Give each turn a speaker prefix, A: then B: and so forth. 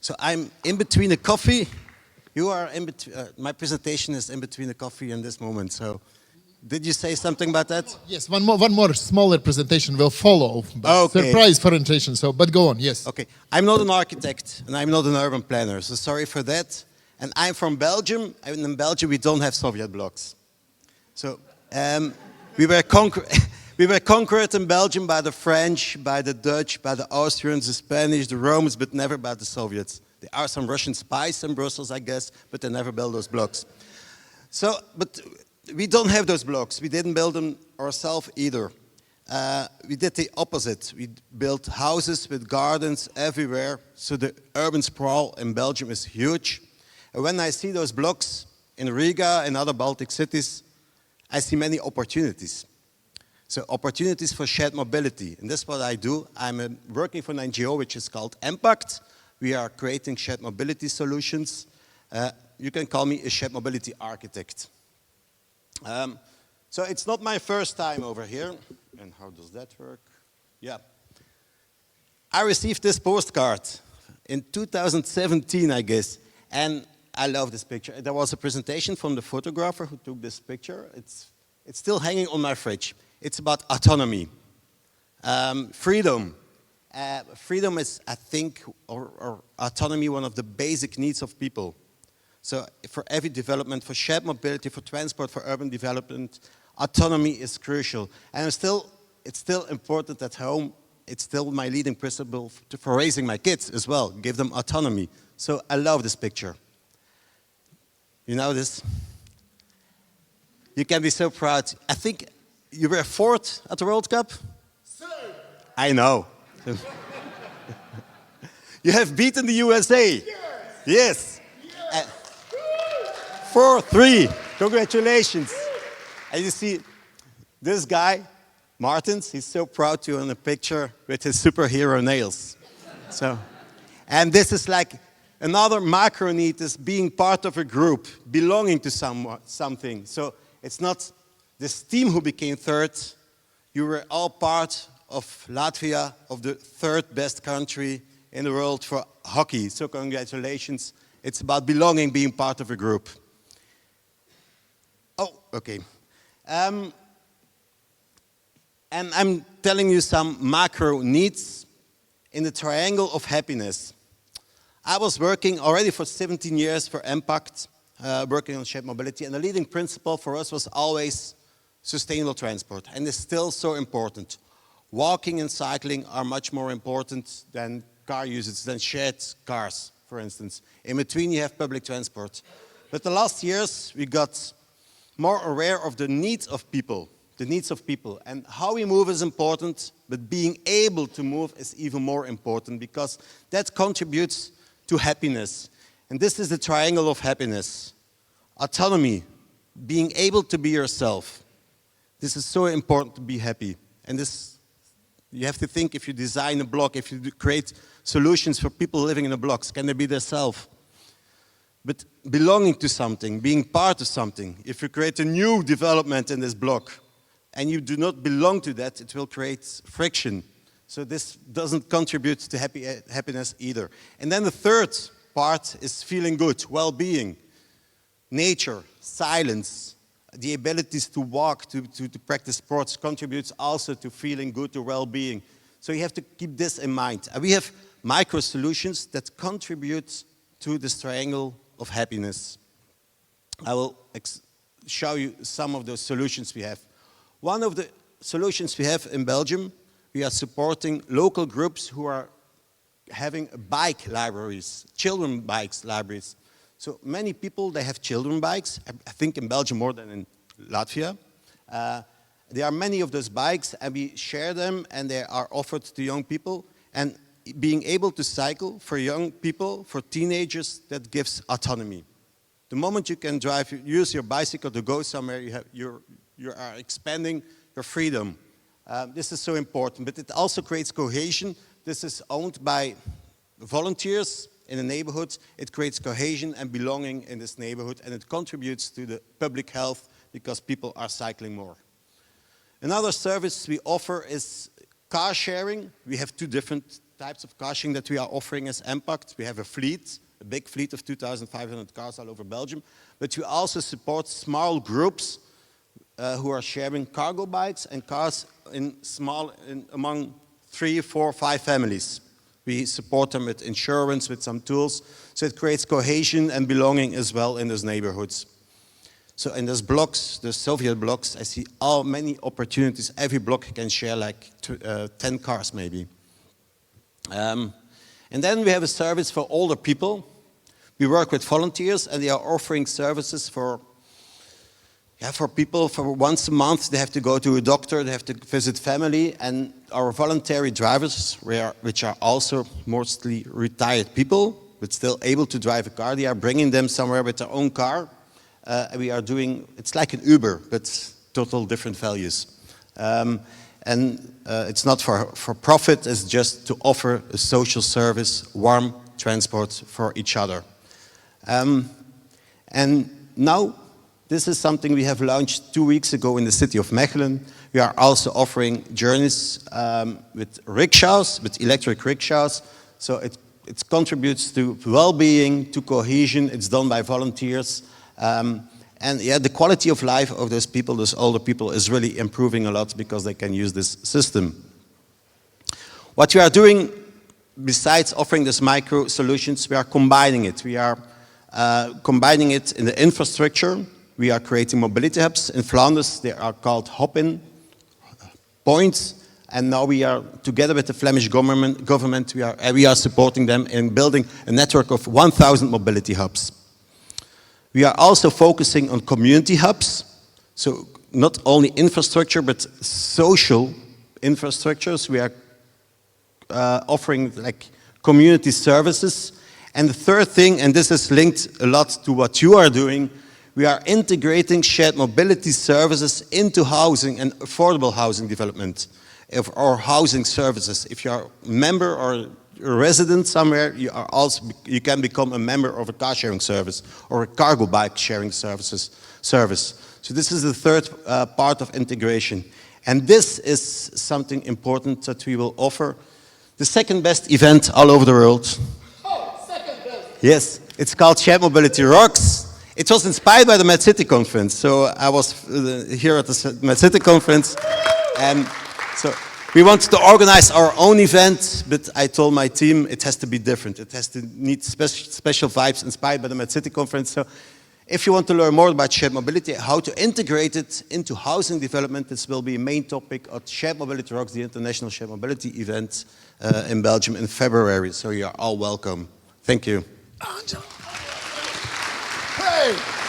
A: So I'm in between a coffee. You are in between. My presentation is in between a coffee and this moment. So, did you say something about that?
B: Yes, one more smaller presentation will follow.
A: Okay.
B: Surprise presentation. So, but go on. Yes.
A: Okay. I'm not an architect and I'm not an urban planner. So sorry for that. And I'm from Belgium. And in Belgium we don't have Soviet blocks. So we were conquered in Belgium by the French, by the Dutch, by the Austrians, the Spanish, the Romans, but never by the Soviets. There are some Russian spies in Brussels, I guess, but they never built those blocks. So, but we don't have those blocks. We didn't build them ourselves either. We did the opposite. We built houses with gardens everywhere. So the urban sprawl in Belgium is huge. And when I see those blocks in Riga and other Baltic cities, I see many opportunities. So opportunities for shared mobility. And that's what I do. I'm working for an NGO which is called Impact. We are creating shared mobility solutions. You can call me a shared mobility architect. So it's not my first time over here. And how does that work? Yeah. I received this postcard in 2017, I guess. And I love this picture. There was a presentation from the photographer who took this picture. It's still hanging on my fridge. It's about autonomy, freedom. Freedom is, I think, or autonomy, one of the basic needs of people. So for every development, for shared mobility, for transport, for urban development, autonomy is crucial. And it's still important at home. It's still my leading principle for raising my kids as well, give them autonomy. So I love this picture. You know this? You can be so proud. I think you were fourth at the World Cup?
B: Sir.
A: I know. You have beaten the USA. Yes.
B: Yes.
A: 4-3. Congratulations. And you see, this guy, Martins, he's so proud to in a picture with his superhero nails. So, and this is like another macro need is being part of a group, belonging to something. So it's not this team who became third. You were all part of Latvia, of the third best country in the world for hockey. So congratulations. It's about belonging, being part of a group. Oh, okay. And I'm telling you some macro needs in the triangle of happiness. I was working already for 17 years for Impact, working on shared mobility, and the leading principle for us was always sustainable transport, and it's still so important. Walking and cycling are much more important than car usage, than shared cars, for instance. In between you have public transport. But the last years we got more aware of the needs of people, and how we move is important, but being able to move is even more important because that contributes to happiness. And this is the triangle of happiness. Autonomy, being able to be yourself. This is so important to be happy. And this, you have to think if you design a block, if you create solutions for people living in the blocks, can they be themselves? But belonging to something, being part of something. If you create a new development in this block and you do not belong to that, it will create friction. So this doesn't contribute to happiness either. And then the third part is feeling good, well-being, nature, silence, the abilities to walk, to practice sports contributes also to feeling good, to well-being. So you have to keep this in mind. And we have micro solutions that contribute to this triangle of happiness. I will show you some of those solutions we have. One of the solutions we have in Belgium, we are supporting local groups who are having bike libraries, children bikes libraries. So many people, they have children bikes, I think in Belgium more than in Latvia. There are many of those bikes and we share them and they are offered to young people. And being able to cycle for young people, for teenagers, that gives autonomy. The moment you can drive, use your bicycle to go somewhere, you are expanding your freedom. This is so important, but it also creates cohesion. This is owned by volunteers in the neighborhood. It creates cohesion and belonging in this neighborhood, and it contributes to the public health because people are cycling more. Another service we offer is car sharing. We have two different types of car sharing that we are offering as Impact. We have a fleet, a big fleet of 2,500 cars all over Belgium. But we also support small groups who are sharing cargo bikes and cars among 3, 4, 5 families. We support them with insurance, with some tools, so it creates cohesion and belonging as well in those neighborhoods. So in those blocks, the Soviet blocks, I see many opportunities. Every block can share like 10 cars maybe. And then we have a service for older people. We work with volunteers and they are offering services for people. For once a month they have to go to a doctor, they have to visit family, and our voluntary drivers, which are also mostly retired people, but still able to drive a car, they are bringing them somewhere with their own car. We are doing, it's like an Uber, but total different values. It's not for profit, it's just to offer a social service, warm transport for each other. And now, this is something we have launched 2 weeks ago in the city of Mechelen. We are also offering journeys with rickshaws, with electric rickshaws. So it contributes to well-being, to cohesion. It's done by volunteers. And yeah, the quality of life of those people, those older people, is really improving a lot because they can use this system. What we are doing, besides offering these micro solutions, we are combining it. We are combining it in the infrastructure. We are creating mobility hubs in Flanders. They are called hop-in points. And now we are, together with the Flemish government, we are supporting them in building a network of 1,000 mobility hubs. We are also focusing on community hubs. So not only infrastructure, but social infrastructures. We are offering like community services. And the third thing, and this is linked a lot to what you are doing, we are integrating shared mobility services into housing and affordable housing development, or housing services. If you are a member or a resident somewhere, you can become a member of a car sharing service or a cargo bike sharing service. So this is the third part of integration. And this is something important that we will offer. The second best event all over the world.
B: Oh, second best.
A: Yes, it's called Shared Mobility Rocks. It was inspired by the MadCity conference. So I was here at the MadCity conference, and so we wanted to organize our own event, but I told my team it has to be different. It has to need special vibes inspired by the MadCity conference. So if you want to learn more about shared mobility, how to integrate it into housing development, this will be a main topic at Shared Mobility Rocks, the international shared mobility event in Belgium in February. So you are all welcome. Thank you.
B: Angelo. Hey!